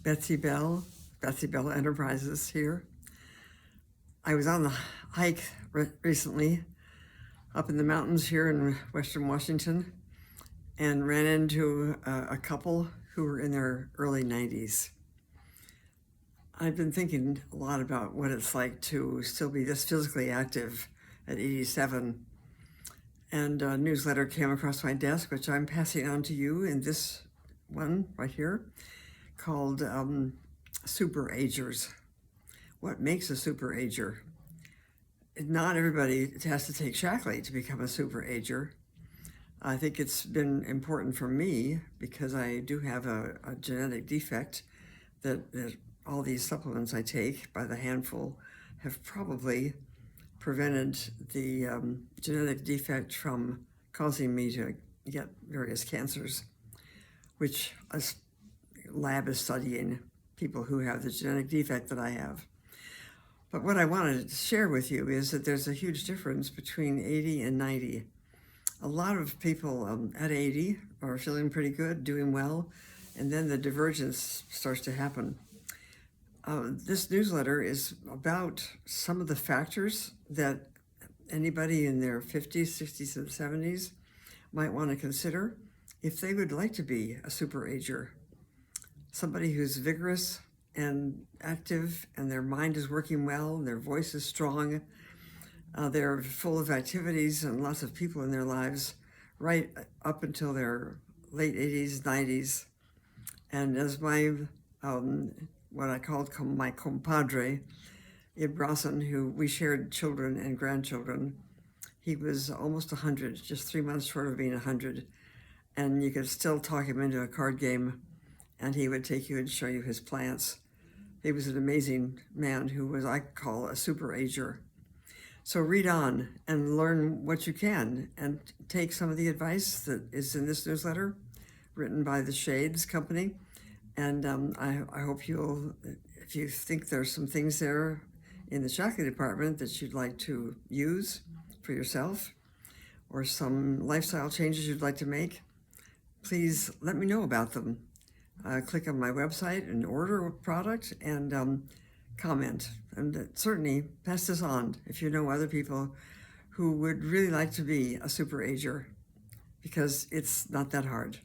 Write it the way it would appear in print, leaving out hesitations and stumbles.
Betsy Bell, Betsy Bell Enterprises here. I was on the hike recently up in the mountains here in Western Washington and ran into a couple who were in their early 90s. I've been thinking a lot about what it's like to still be this physically active at 87. And a newsletter came across my desk, which I'm passing on to you in this one right here, called Super Agers. What makes a Super Ager? Not everybody has to take Shackley to become a Super Ager. I think it's been important for me because I do have a genetic defect that all these supplements I take by the handful have probably prevented the genetic defect from causing me to get various cancers, which a lab is studying people who have the genetic defect that I have. But what I wanted to share with you is that there's a huge difference between 80 and 90. A lot of people at 80 are feeling pretty good, doing well, and then the divergence starts to happen. This newsletter is about some of the factors that anybody in their 50s, 60s, and 70s might want to consider if they would like to be a Super Ager. Somebody who's vigorous and active, and their mind is working well, and their voice is strong. They're full of activities and lots of people in their lives right up until their late 80s, 90s. And as my what I called my compadre, Ibrasan, who we shared children and grandchildren, he was almost 100, just 3 months short of being 100. And you could still talk him into a card game, and he would take you and show you his plants. He was an amazing man who was, I call, a Super Ager. So read on and learn what you can, and take some of the advice that is in this newsletter, written by the Shades Company. And I hope you'll, if you think there's some things there in the Shackley department that you'd like to use for yourself, or some lifestyle changes you'd like to make, please let me know about them. Click on my website and order a product, and comment. And certainly pass this on if you know other people who would really like to be a Super Ager, because it's not that hard.